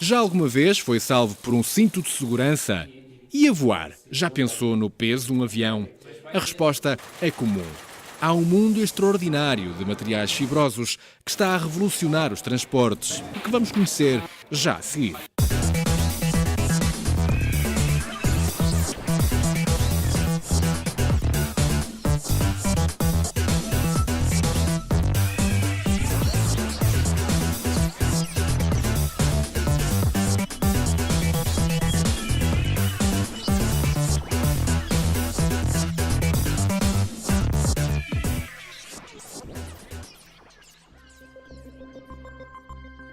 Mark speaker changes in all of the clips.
Speaker 1: Já alguma vez foi salvo por um cinto de segurança? E a voar? Já pensou no peso de um avião? A resposta é comum. Há um mundo extraordinário de materiais fibrosos que está a revolucionar os transportes e que vamos conhecer já a seguir.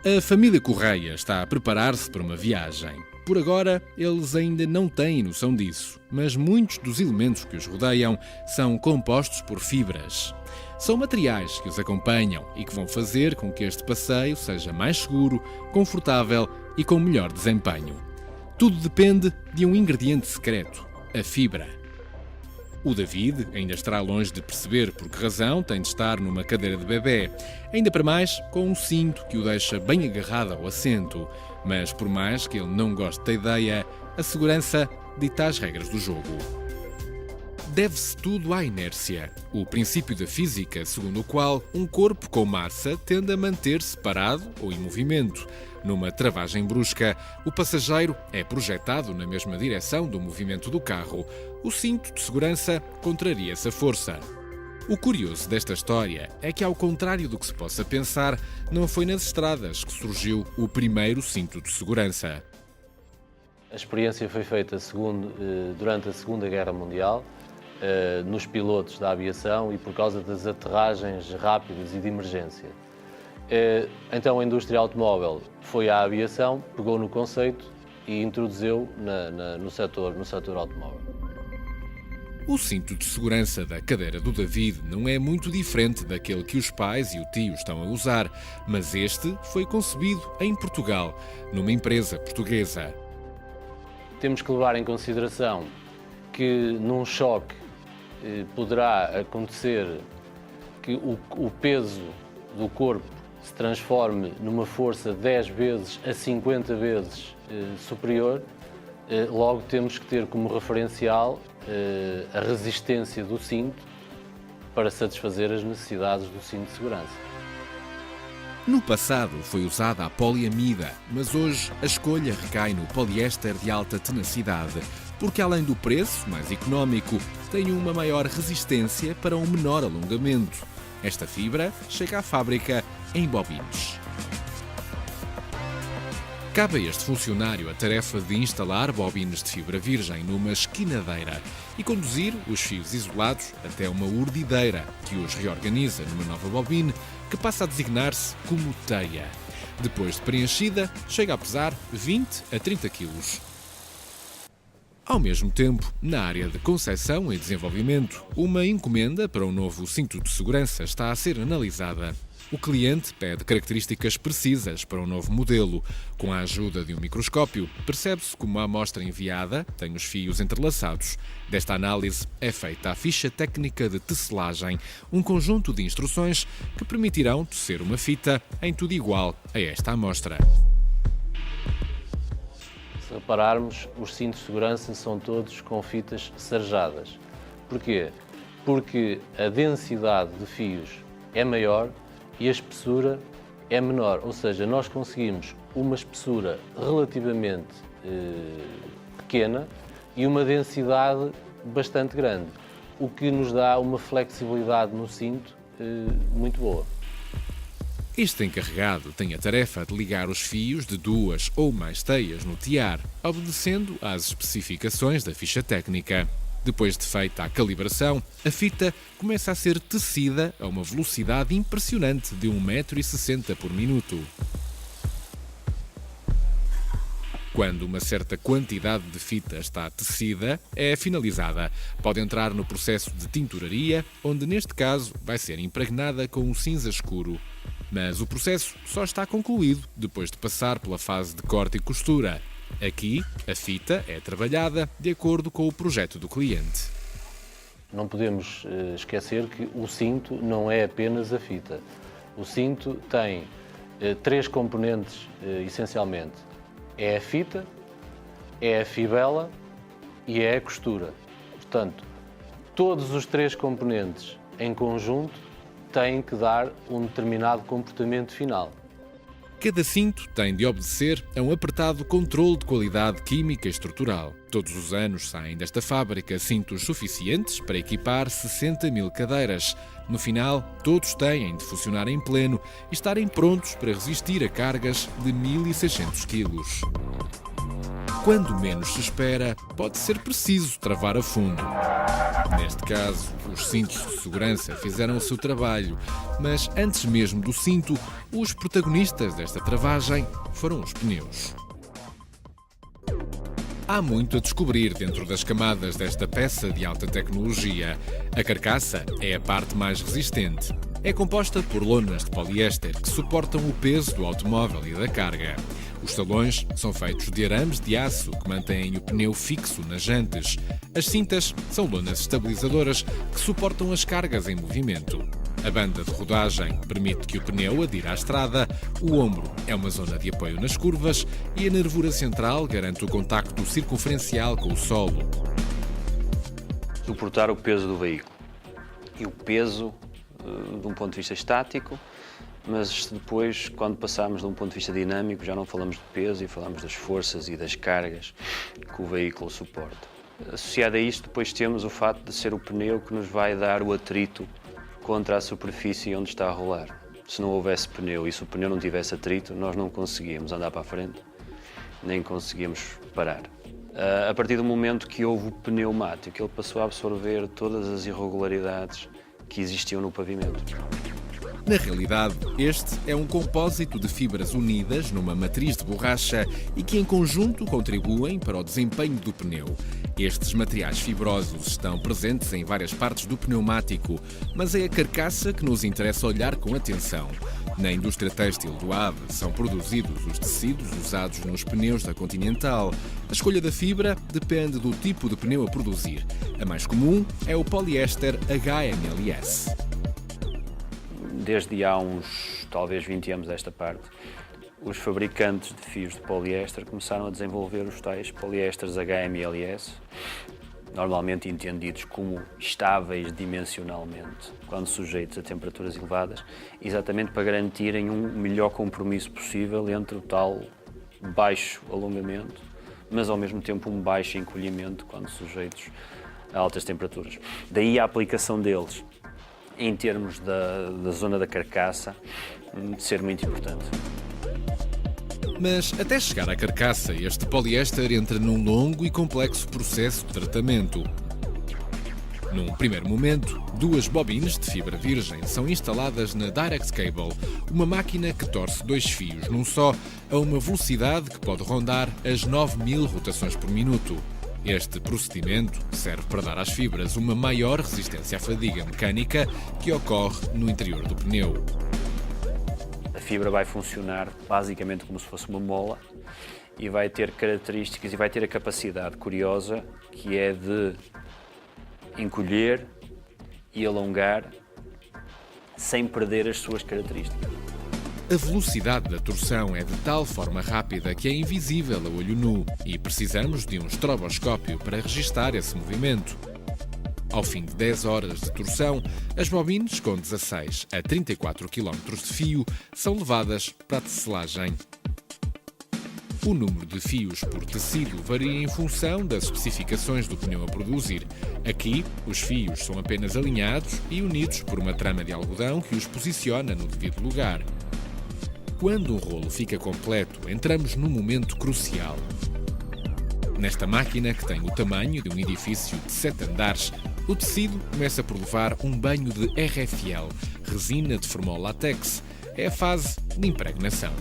Speaker 1: A família Correia está a preparar-se para uma viagem. Por agora, eles ainda não têm noção disso, mas muitos dos elementos que os rodeiam são compostos por fibras. São materiais que os acompanham e que vão fazer com que este passeio seja mais seguro, confortável e com melhor desempenho. Tudo depende de um ingrediente secreto, a fibra. O David ainda estará longe de perceber por que razão tem de estar numa cadeira de bebê, ainda para mais com um cinto que o deixa bem agarrado ao assento. Mas por mais que ele não goste da ideia, a segurança dita as regras do jogo. Deve-se tudo à inércia, o princípio da física segundo o qual um corpo com massa tende a manter-se parado ou em movimento. Numa travagem brusca, o passageiro é projetado na mesma direção do movimento do carro. O cinto de segurança contraria essa força. O curioso desta história é que, ao contrário do que se possa pensar, não foi nas estradas que surgiu o primeiro cinto de segurança.
Speaker 2: A experiência foi feita durante a Segunda Guerra Mundial, nos pilotos da aviação e por causa das aterragens rápidas e de emergência. Então a indústria automóvel foi à aviação, pegou no conceito e introduziu no setor automóvel.
Speaker 1: O cinto de segurança da cadeira do David não é muito diferente daquele que os pais e o tio estão a usar, mas este foi concebido em Portugal, numa empresa portuguesa.
Speaker 2: Temos que levar em consideração que num choque poderá acontecer que o peso do corpo se transforme numa força 10 vezes a 50 vezes superior. Logo temos que ter como referencial a resistência do cinto para satisfazer as necessidades do cinto de segurança.
Speaker 1: No passado foi usada a poliamida, mas hoje a escolha recai no poliéster de alta tenacidade, porque além do preço mais económico, tem uma maior resistência para um menor alongamento. Esta fibra chega à fábrica em bobines. Cabe a este funcionário a tarefa de instalar bobines de fibra virgem numa esquinadeira e conduzir os fios isolados até uma urdideira, que os reorganiza numa nova bobine que passa a designar-se como teia. Depois de preenchida, chega a pesar 20 a 30 quilos. Ao mesmo tempo, na área de concepção e desenvolvimento, uma encomenda para um novo cinto de segurança está a ser analisada. O cliente pede características precisas para um novo modelo. Com a ajuda de um microscópio, percebe-se como a amostra enviada tem os fios entrelaçados. Desta análise é feita a ficha técnica de tecelagem, um conjunto de instruções que permitirão tecer uma fita em tudo igual a esta amostra.
Speaker 2: Se repararmos, os cintos de segurança são todos com fitas sarjadas. Porquê? Porque a densidade de fios é maior e a espessura é menor, ou seja, nós conseguimos uma espessura relativamente pequena e uma densidade bastante grande, o que nos dá uma flexibilidade no cinto muito boa.
Speaker 1: Este encarregado tem a tarefa de ligar os fios de 2 ou mais teias no tiar, obedecendo às especificações da ficha técnica. Depois de feita a calibração, a fita começa a ser tecida a uma velocidade impressionante de 1,60 m por minuto. Quando uma certa quantidade de fita está tecida, é finalizada. Pode entrar no processo de tinturaria, onde neste caso vai ser impregnada com um cinza escuro. Mas o processo só está concluído depois de passar pela fase de corte e costura. Aqui, a fita é trabalhada de acordo com o projeto do cliente.
Speaker 2: Não podemos esquecer que o cinto não é apenas a fita. O cinto tem 3 componentes, essencialmente. É a fita, é a fibela e é a costura. Portanto, todos os três componentes em conjunto têm que dar um determinado comportamento final.
Speaker 1: Cada cinto tem de obedecer a um apertado controle de qualidade química e estrutural. Todos os anos saem desta fábrica cintos suficientes para equipar 60 mil cadeiras. No final, todos têm de funcionar em pleno e estarem prontos para resistir a cargas de 1.600 quilos. Quando menos se espera, pode ser preciso travar a fundo. Neste caso, os cintos de segurança fizeram o seu trabalho, mas antes mesmo do cinto, os protagonistas desta travagem foram os pneus. Há muito a descobrir dentro das camadas desta peça de alta tecnologia. A carcaça é a parte mais resistente. É composta por lonas de poliéster que suportam o peso do automóvel e da carga. Os talões são feitos de arames de aço que mantêm o pneu fixo nas jantes. As cintas são lonas estabilizadoras que suportam as cargas em movimento. A banda de rodagem permite que o pneu adira à estrada, o ombro é uma zona de apoio nas curvas e a nervura central garante o contacto circunferencial com o solo.
Speaker 3: Suportar o peso do veículo. E o peso, de um ponto de vista estático, mas depois, quando passamos de um ponto de vista dinâmico, já não falamos de peso e falamos das forças e das cargas que o veículo suporta. Associado a isto, depois temos o fato de ser o pneu que nos vai dar o atrito contra a superfície onde está a rolar. Se não houvesse pneu e se o pneu não tivesse atrito, nós não conseguíamos andar para a frente, nem conseguíamos parar. A partir do momento que houve o pneumático, ele passou a absorver todas as irregularidades que existiam no pavimento.
Speaker 1: Na realidade, este é um compósito de fibras unidas numa matriz de borracha e que em conjunto contribuem para o desempenho do pneu. Estes materiais fibrosos estão presentes em várias partes do pneumático, mas é a carcaça que nos interessa olhar com atenção. Na indústria têxtil do AVE são produzidos os tecidos usados nos pneus da Continental. A escolha da fibra depende do tipo de pneu a produzir. A mais comum é o poliéster HMLS.
Speaker 3: Desde há uns, talvez 20 anos desta parte, os fabricantes de fios de poliéster começaram a desenvolver os tais poliésteres HMLS, normalmente entendidos como estáveis dimensionalmente, quando sujeitos a temperaturas elevadas, exatamente para garantirem um melhor compromisso possível entre o tal baixo alongamento, mas ao mesmo tempo um baixo encolhimento quando sujeitos a altas temperaturas. Daí a aplicação deles em termos da zona da carcaça, ser muito importante.
Speaker 1: Mas até chegar à carcaça, este poliéster entra num longo e complexo processo de tratamento. Num primeiro momento, 2 bobines de fibra virgem são instaladas na Direct Cable, uma máquina que torce 2 fios num só, a uma velocidade que pode rondar as 9.000 rotações por minuto. Este procedimento serve para dar às fibras uma maior resistência à fadiga mecânica que ocorre no interior do pneu.
Speaker 3: A fibra vai funcionar basicamente como se fosse uma mola e vai ter características e vai ter a capacidade curiosa que é de encolher e alongar sem perder as suas características.
Speaker 1: A velocidade da torção é de tal forma rápida que é invisível a olho nu e precisamos de um estroboscópio para registar esse movimento. Ao fim de 10 horas de torção, as bobines com 16 a 34 km de fio são levadas para a tecelagem. O número de fios por tecido varia em função das especificações do pneu a produzir. Aqui, os fios são apenas alinhados e unidos por uma trama de algodão que os posiciona no devido lugar. Quando um rolo fica completo, entramos num momento crucial. Nesta máquina, que tem o tamanho de um edifício de 7 andares, o tecido começa por levar um banho de RFL, resina de formol látex. É a fase de impregnação.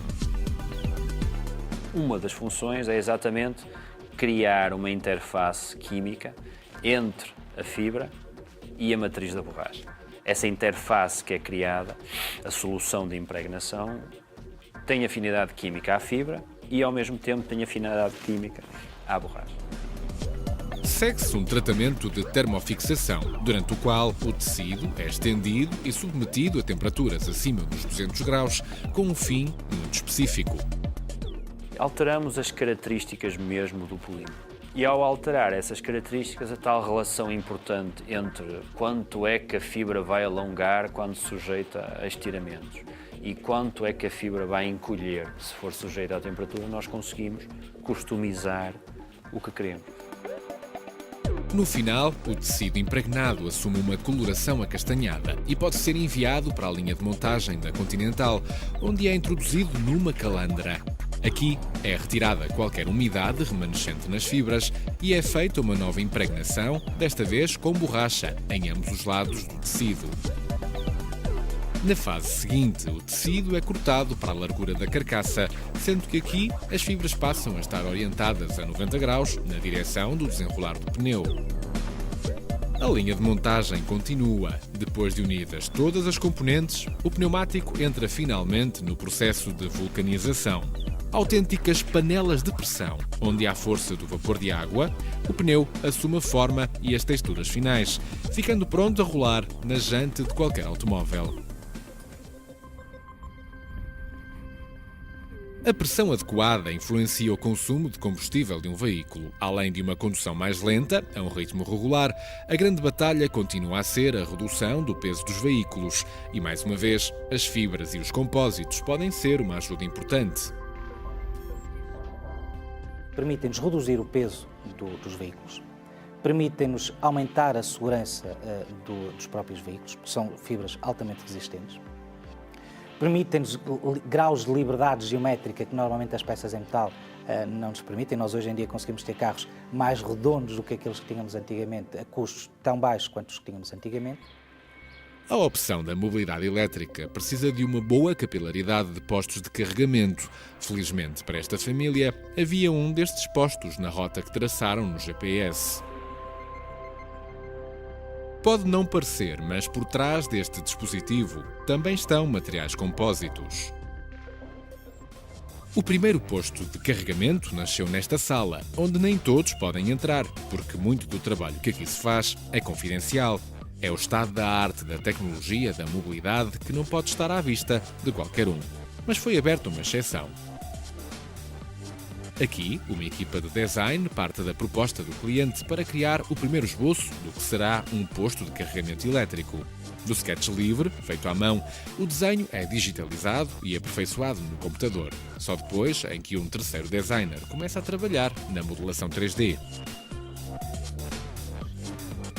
Speaker 3: Uma das funções é exatamente criar uma interface química entre a fibra e a matriz da borracha. Essa interface que é criada, a solução de impregnação, tem afinidade química à fibra e, ao mesmo tempo, tem afinidade química à borracha.
Speaker 1: Segue-se um tratamento de termofixação, durante o qual o tecido é estendido e submetido a temperaturas acima dos 200 graus, com um fim muito específico.
Speaker 3: alteramos as características mesmo do polímero. E ao alterar essas características, a tal relação importante entre quanto é que a fibra vai alongar quando sujeita a estiramentos e quanto é que a fibra vai encolher se for sujeita à temperatura, nós conseguimos customizar o que queremos.
Speaker 1: No final, o tecido impregnado assume uma coloração acastanhada e pode ser enviado para a linha de montagem da Continental, onde é introduzido numa calandra. Aqui é retirada qualquer umidade remanescente nas fibras e é feita uma nova impregnação, desta vez com borracha, em ambos os lados do tecido. Na fase seguinte, o tecido é cortado para a largura da carcaça, sendo que aqui as fibras passam a estar orientadas a 90 graus na direção do desenrolar do pneu. A linha de montagem continua. Depois de unidas todas as componentes, o pneumático entra finalmente no processo de vulcanização. Autênticas panelas de pressão, onde à força do vapor de água, o pneu assume a forma e as texturas finais, ficando pronto a rolar na jante de qualquer automóvel. A pressão adequada influencia o consumo de combustível de um veículo. Além de uma condução mais lenta, a um ritmo regular, a grande batalha continua a ser a redução do peso dos veículos. E, mais uma vez, as fibras e os compósitos podem ser uma ajuda importante.
Speaker 4: Permitem-nos reduzir o peso dos veículos, permitem-nos aumentar a segurança dos próprios veículos, porque são fibras altamente resistentes. Permitem-nos graus de liberdade geométrica que normalmente as peças em metal não nos permitem. Nós hoje em dia conseguimos ter carros mais redondos do que aqueles que tínhamos antigamente, a custos tão baixos quanto os que tínhamos antigamente.
Speaker 1: A opção da mobilidade elétrica precisa de uma boa capilaridade de postos de carregamento. Felizmente para esta família, havia um destes postos na rota que traçaram no GPS. Pode não parecer, mas por trás deste dispositivo também estão materiais compósitos. O primeiro posto de carregamento nasceu nesta sala, onde nem todos podem entrar, porque muito do trabalho que aqui se faz é confidencial. É o estado da arte, da tecnologia, da mobilidade que não pode estar à vista de qualquer um. Mas foi aberta uma exceção. Aqui, uma equipa de design parte da proposta do cliente para criar o primeiro esboço do que será um posto de carregamento elétrico. Do sketch livre, feito à mão, o desenho é digitalizado e aperfeiçoado no computador. Só depois em que um terceiro designer começa a trabalhar na modelação 3D.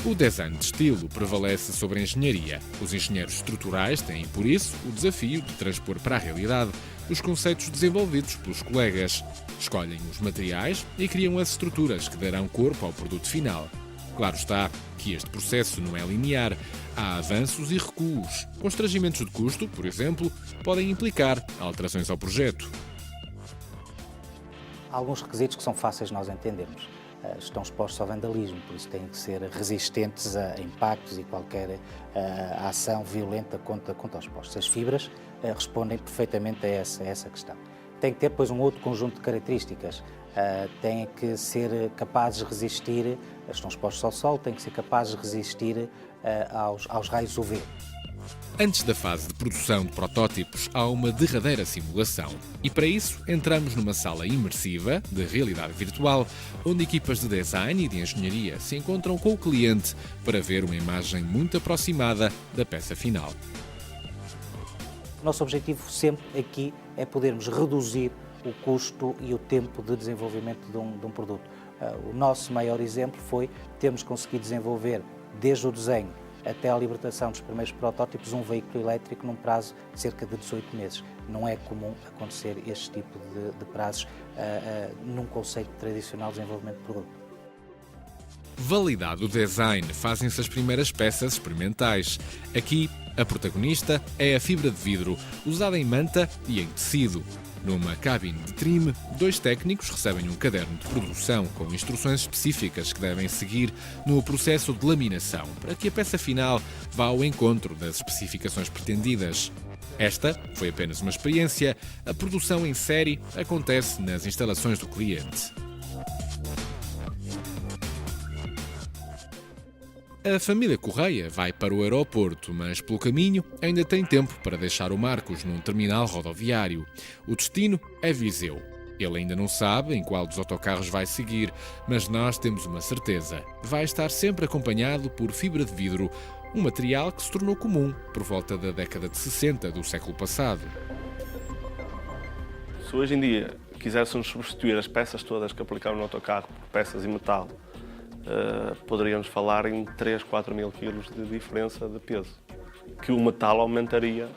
Speaker 1: O design de estilo prevalece sobre a engenharia. Os engenheiros estruturais têm, por isso, o desafio de transpor para a realidade os conceitos desenvolvidos pelos colegas. Escolhem os materiais e criam as estruturas que darão corpo ao produto final. Claro está que este processo não é linear. Há avanços e recuos. Constrangimentos de custo, por exemplo, podem implicar alterações ao projeto.
Speaker 4: Há alguns requisitos que são fáceis de nós entendermos. Estão expostos ao vandalismo, por isso têm que ser resistentes a impactos e qualquer ação violenta contra os postos. As fibras respondem perfeitamente a essa questão. Tem que ter, depois, um outro conjunto de características. Têm que ser capazes de resistir, estão expostos ao sol, têm que ser capazes de resistir aos raios UV.
Speaker 1: Antes da fase de produção de protótipos, há uma derradeira simulação. E para isso, entramos numa sala imersiva, de realidade virtual, onde equipas de design e de engenharia se encontram com o cliente para ver uma imagem muito aproximada da peça final.
Speaker 4: O nosso objetivo sempre aqui é podermos reduzir o custo e o tempo de desenvolvimento de um produto. O nosso maior exemplo foi termos conseguido desenvolver, desde o desenho até a libertação dos primeiros protótipos, um veículo elétrico num prazo de cerca de 18 meses. Não é comum acontecer este tipo de prazos num conceito tradicional de desenvolvimento de produto.
Speaker 1: Validado o design, fazem-se as primeiras peças experimentais. Aqui, a protagonista é a fibra de vidro, usada em manta e em tecido. Numa cabine de trim, 2 técnicos recebem um caderno de produção com instruções específicas que devem seguir no processo de laminação, para que a peça final vá ao encontro das especificações pretendidas. Esta foi apenas uma experiência, a produção em série acontece nas instalações do cliente. A família Correia vai para o aeroporto, mas pelo caminho ainda tem tempo para deixar o Marcos num terminal rodoviário. O destino é Viseu. Ele ainda não sabe em qual dos autocarros vai seguir, mas nós temos uma certeza. Vai estar sempre acompanhado por fibra de vidro, um material que se tornou comum por volta da década de 60 do século passado.
Speaker 5: Se hoje em dia quiséssemos substituir as peças todas que aplicamos no autocarro por peças em metal, poderíamos falar em 3, 4 mil quilos de diferença de peso, que o metal aumentaria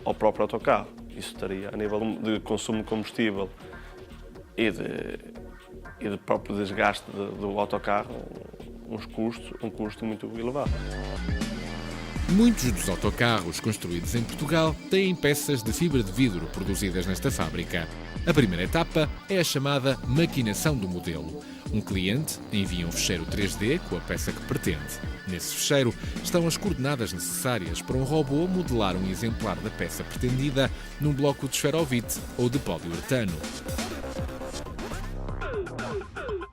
Speaker 5: ao próprio autocarro. Isso estaria, a nível de consumo de combustível e de próprio desgaste do autocarro, um custo muito elevado.
Speaker 1: Muitos dos autocarros construídos em Portugal têm peças de fibra de vidro produzidas nesta fábrica. A primeira etapa é a chamada maquinação do modelo. Um cliente envia um ficheiro 3D com a peça que pretende. Nesse ficheiro estão as coordenadas necessárias para um robô modelar um exemplar da peça pretendida num bloco de esferovite ou de poliuretano.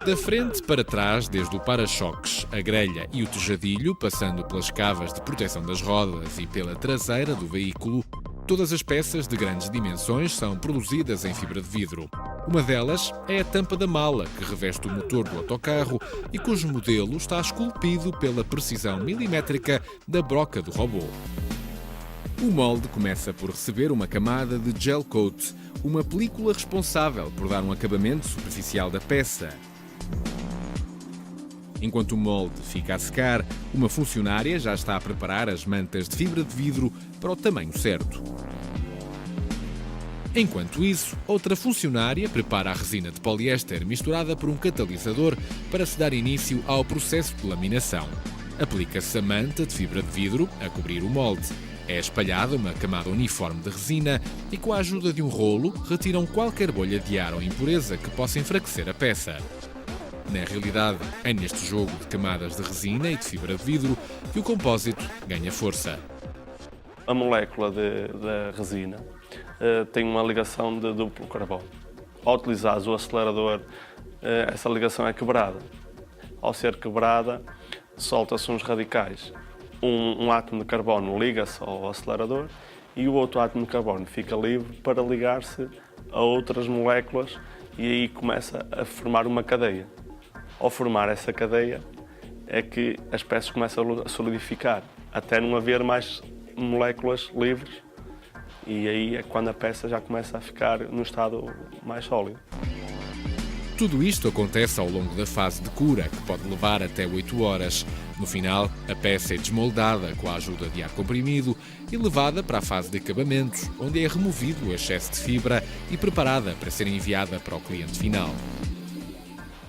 Speaker 1: Da frente para trás, desde o para-choques, a grelha e o tejadilho, passando pelas cavas de proteção das rodas e pela traseira do veículo, todas as peças de grandes dimensões são produzidas em fibra de vidro. Uma delas é a tampa da mala, que reveste o motor do autocarro e cujo modelo está esculpido pela precisão milimétrica da broca do robô. O molde começa por receber uma camada de gel coat, uma película responsável por dar um acabamento superficial da peça. Enquanto o molde fica a secar, uma funcionária já está a preparar as mantas de fibra de vidro para o tamanho certo. Enquanto isso, outra funcionária prepara a resina de poliéster misturada por um catalisador para se dar início ao processo de laminação. Aplica-se a manta de fibra de vidro a cobrir o molde. É espalhada uma camada uniforme de resina e, com a ajuda de um rolo, retiram qualquer bolha de ar ou impureza que possa enfraquecer a peça. Na realidade, é neste jogo de camadas de resina e de fibra de vidro que o compósito ganha força.
Speaker 5: A molécula da resina tem uma ligação de duplo carbono. Ao utilizares o acelerador, essa ligação é quebrada. Ao ser quebrada, solta-se uns radicais. Um átomo de carbono liga-se ao acelerador e o outro átomo de carbono fica livre para ligar-se a outras moléculas e aí começa a formar uma cadeia. Ao formar essa cadeia é que as peças começam a solidificar, até não haver mais moléculas livres e aí é quando a peça já começa a ficar no estado mais sólido.
Speaker 1: Tudo isto acontece ao longo da fase de cura, que pode levar até 8 horas. No final, a peça é desmoldada com a ajuda de ar comprimido e levada para a fase de acabamentos, onde é removido o excesso de fibra e preparada para ser enviada para o cliente final.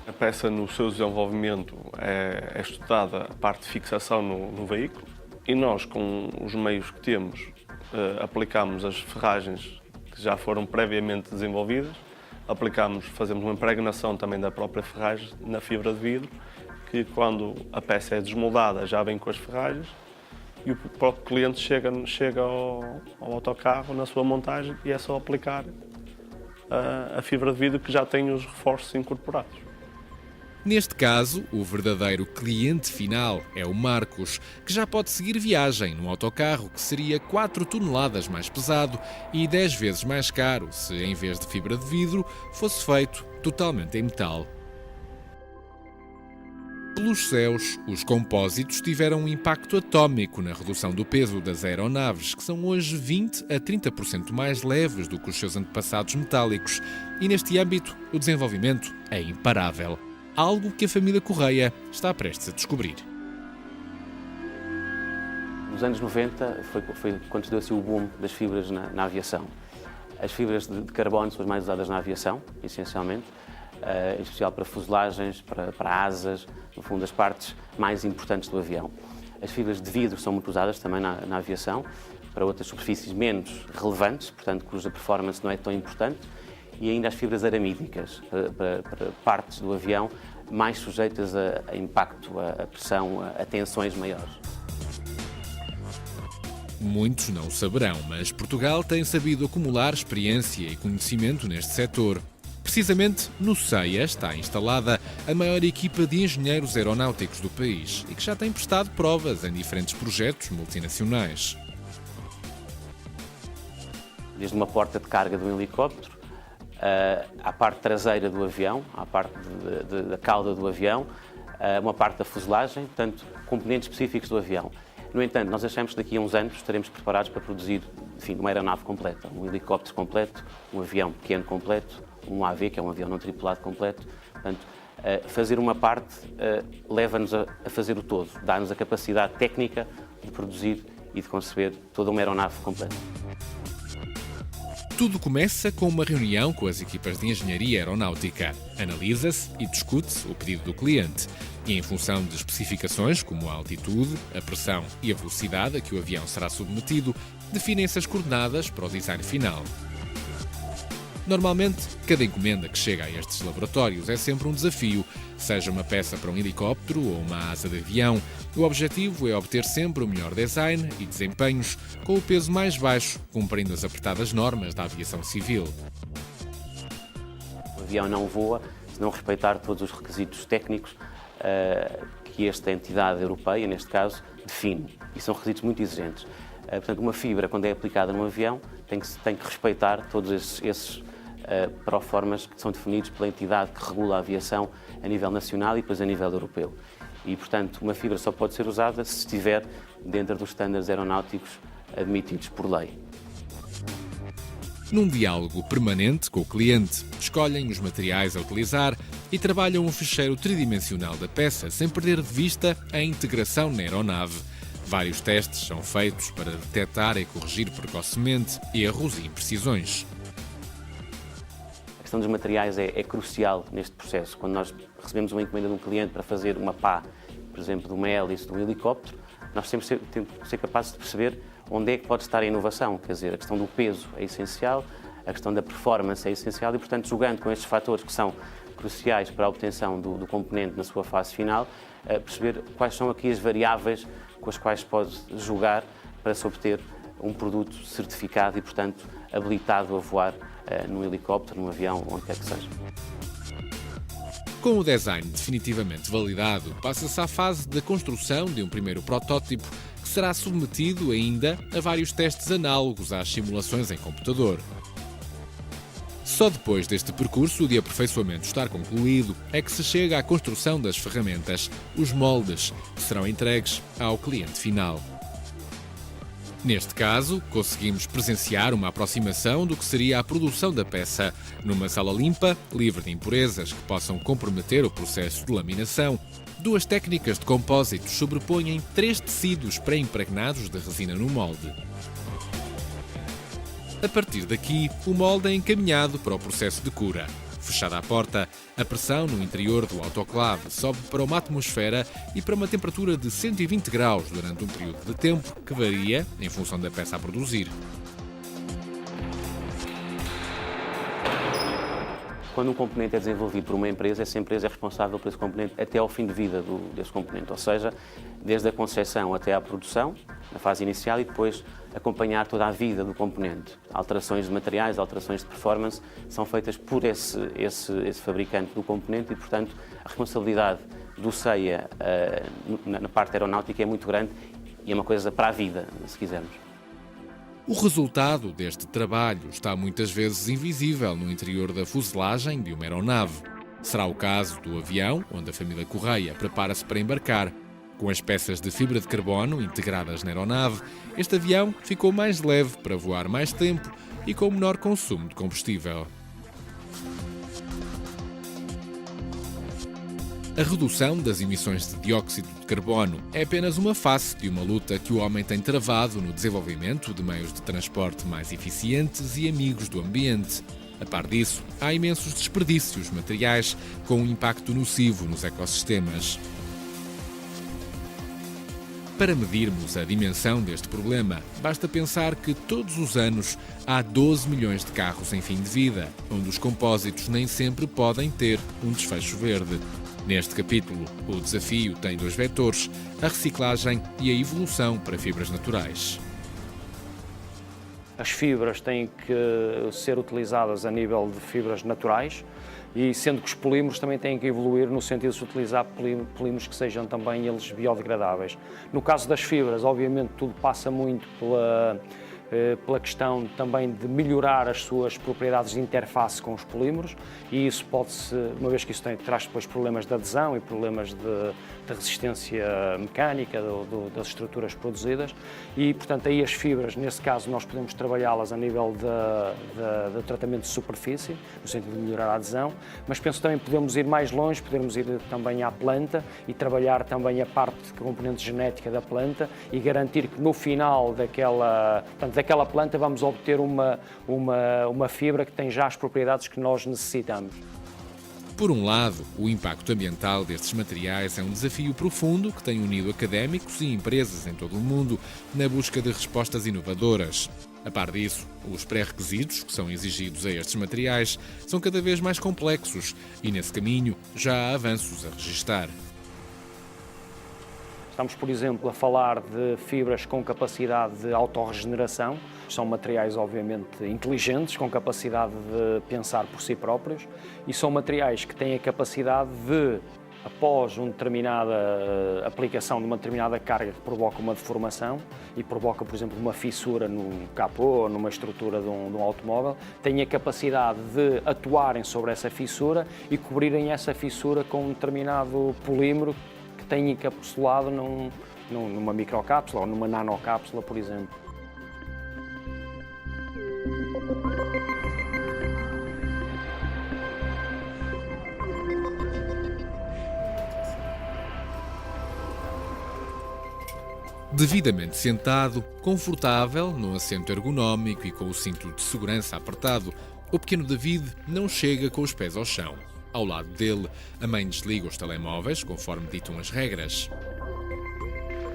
Speaker 5: A peça, no seu desenvolvimento, é estudada a parte de fixação no veículo e nós, com os meios que temos, aplicamos as ferragens que já foram previamente desenvolvidas, fazemos uma impregnação também da própria ferragem na fibra de vidro, que quando a peça é desmoldada já vem com as ferragens e o próprio cliente chega ao autocarro na sua montagem e é só aplicar a fibra de vidro que já tem os reforços incorporados.
Speaker 1: Neste caso, o verdadeiro cliente final é o Marcos, que já pode seguir viagem num autocarro que seria 4 toneladas mais pesado e 10 vezes mais caro se, em vez de fibra de vidro, fosse feito totalmente em metal. Pelos céus, os compósitos tiveram um impacto atómico na redução do peso das aeronaves, que são hoje 20 a 30% mais leves do que os seus antepassados metálicos, e neste âmbito o desenvolvimento é imparável. Algo que a família Correia está prestes a descobrir.
Speaker 6: Nos anos 90 foi quando deu-se o boom das fibras na aviação. As fibras de carbono são as mais usadas na aviação, essencialmente, em especial para fuselagens, para asas, no fundo, as partes mais importantes do avião. As fibras de vidro são muito usadas também na aviação, para outras superfícies menos relevantes, portanto, cuja performance não é tão importante, e ainda as fibras aramídicas, para partes do avião mais sujeitas a impacto, a pressão, a tensões maiores.
Speaker 1: Muitos não saberão, mas Portugal tem sabido acumular experiência e conhecimento neste setor. Precisamente no CEIA está instalada a maior equipa de engenheiros aeronáuticos do país e que já tem prestado provas em diferentes projetos multinacionais.
Speaker 6: Desde uma porta de carga de um helicóptero, à parte traseira do avião, à parte da cauda do avião, uma parte da fuselagem, portanto, componentes específicos do avião. No entanto, nós achamos que daqui a uns anos estaremos preparados para produzir, enfim, uma aeronave completa, um helicóptero completo, um avião pequeno completo, um AV, que é um avião não tripulado completo. Portanto, fazer uma parte leva-nos a fazer o todo, dá-nos a capacidade técnica de produzir e de conceber toda uma aeronave completa.
Speaker 1: Tudo começa com uma reunião com as equipas de engenharia aeronáutica. Analisa-se e discute-se o pedido do cliente. E em função de especificações como a altitude, a pressão e a velocidade a que o avião será submetido, definem-se as coordenadas para o design final. Normalmente, cada encomenda que chega a estes laboratórios é sempre um desafio, seja uma peça para um helicóptero ou uma asa de avião. O objetivo é obter sempre o melhor design e desempenhos, com o peso mais baixo, cumprindo as apertadas normas da aviação civil.
Speaker 6: O avião não voa se não respeitar todos os requisitos técnicos que esta entidade europeia, neste caso, define. E são requisitos muito exigentes. Portanto, uma fibra, quando é aplicada num avião, tem que respeitar todos esses proformas que são definidos pela entidade que regula a aviação a nível nacional e depois a nível europeu. E, portanto, uma fibra só pode ser usada se estiver dentro dos estándares aeronáuticos admitidos por lei.
Speaker 1: Num diálogo permanente com o cliente, escolhem os materiais a utilizar e trabalham um ficheiro tridimensional da peça, sem perder de vista a integração na aeronave. Vários testes são feitos para detectar e corrigir precocemente erros e imprecisões.
Speaker 6: A questão dos materiais é crucial neste processo. Quando nós recebemos uma encomenda de um cliente para fazer uma pá, por exemplo, de uma hélice de um helicóptero, nós temos que ser capazes de perceber onde é que pode estar a inovação. Quer dizer, a questão do peso é essencial, a questão da performance é essencial e, portanto, jogando com estes fatores que são cruciais para a obtenção do componente na sua fase final, perceber quais são aqui as variáveis com as quais pode jogar para se obter um produto certificado e, portanto, habilitado a voar num helicóptero, num avião, onde quer que seja.
Speaker 1: Com o design definitivamente validado, passa-se à fase da construção de um primeiro protótipo que será submetido ainda a vários testes análogos às simulações em computador. Só depois deste percurso de aperfeiçoamento estar concluído é que se chega à construção das ferramentas, os moldes, que serão entregues ao cliente final. Neste caso, conseguimos presenciar uma aproximação do que seria a produção da peça, numa sala limpa, livre de impurezas que possam comprometer o processo de laminação. Duas técnicas de compósitos sobrepõem 3 tecidos pré-impregnados de resina no molde. A partir daqui, o molde é encaminhado para o processo de cura. Fechada a porta, a pressão no interior do autoclave sobe para uma atmosfera e para uma temperatura de 120 graus durante um período de tempo que varia em função da peça a produzir.
Speaker 6: Quando um componente é desenvolvido por uma empresa, essa empresa é responsável por esse componente até ao fim de vida desse componente, ou seja, desde a concepção até à produção, na fase inicial, e depois acompanhar toda a vida do componente. Alterações de materiais, alterações de performance são feitas por esse fabricante do componente e, portanto, a responsabilidade do CEIA na parte aeronáutica é muito grande e é uma coisa para a vida, se quisermos.
Speaker 1: O resultado deste trabalho está muitas vezes invisível no interior da fuselagem de uma aeronave. Será o caso do avião, onde a família Correia prepara-se para embarcar. Com as peças de fibra de carbono integradas na aeronave, este avião ficou mais leve para voar mais tempo e com menor consumo de combustível. A redução das emissões de dióxido de carbono é apenas uma face de uma luta que o homem tem travado no desenvolvimento de meios de transporte mais eficientes e amigos do ambiente. A par disso, há imensos desperdícios materiais com um impacto nocivo nos ecossistemas. Para medirmos a dimensão deste problema, basta pensar que todos os anos há 12 milhões de carros em fim de vida, onde os compósitos nem sempre podem ter um desfecho verde. Neste capítulo, o desafio tem 2 vetores, a reciclagem e a evolução para fibras naturais.
Speaker 7: As fibras têm que ser utilizadas a nível de fibras naturais e sendo que os polímeros também têm que evoluir no sentido de se utilizar polímeros que sejam também eles biodegradáveis. No caso das fibras, obviamente tudo passa muito pela questão também de melhorar as suas propriedades de interface com os polímeros, e isso pode-se, uma vez que isso traz depois problemas de adesão e problemas de resistência mecânica das estruturas produzidas, e portanto aí as fibras, nesse caso nós podemos trabalhá-las a nível do tratamento de superfície, no sentido de melhorar a adesão, mas penso também podemos ir mais longe, podemos ir também à planta e trabalhar também a parte de componente genética da planta e garantir que no final daquela planta vamos obter uma fibra que tem já as propriedades que nós necessitamos.
Speaker 1: Por um lado, o impacto ambiental destes materiais é um desafio profundo que tem unido académicos e empresas em todo o mundo na busca de respostas inovadoras. A par disso, os pré-requisitos que são exigidos a estes materiais são cada vez mais complexos e, nesse caminho, já há avanços a registar.
Speaker 7: Estamos, por exemplo, a falar de fibras com capacidade de autorregeneração. São materiais, obviamente, inteligentes, com capacidade de pensar por si próprios, e são materiais que têm a capacidade de, após uma determinada aplicação de uma determinada carga que provoca uma deformação e provoca, por exemplo, uma fissura no capô, numa estrutura de um automóvel, têm a capacidade de atuarem sobre essa fissura e cobrirem essa fissura com um determinado polímero que tem encapsulado numa microcápsula ou numa nanocápsula, por exemplo.
Speaker 1: Devidamente sentado, confortável, num assento ergonómico e com o cinto de segurança apertado, o pequeno David não chega com os pés ao chão. Ao lado dele, a mãe desliga os telemóveis, conforme ditam as regras.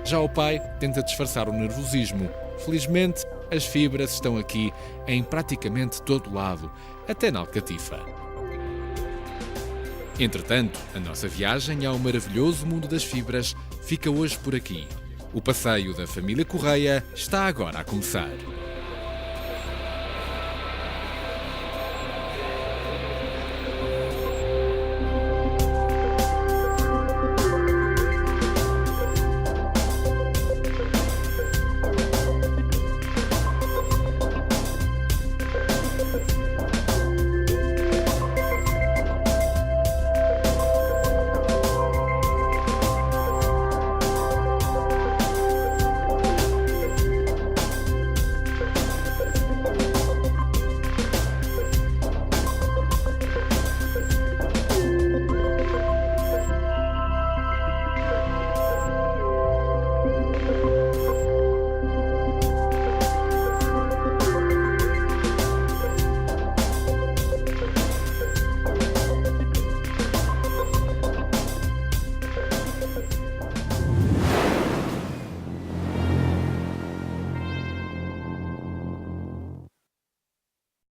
Speaker 1: Já o pai tenta disfarçar o nervosismo. Felizmente, as fibras estão aqui em praticamente todo lado, até na alcatifa. Entretanto, a nossa viagem ao maravilhoso mundo das fibras fica hoje por aqui. O passeio da família Correia está agora a começar.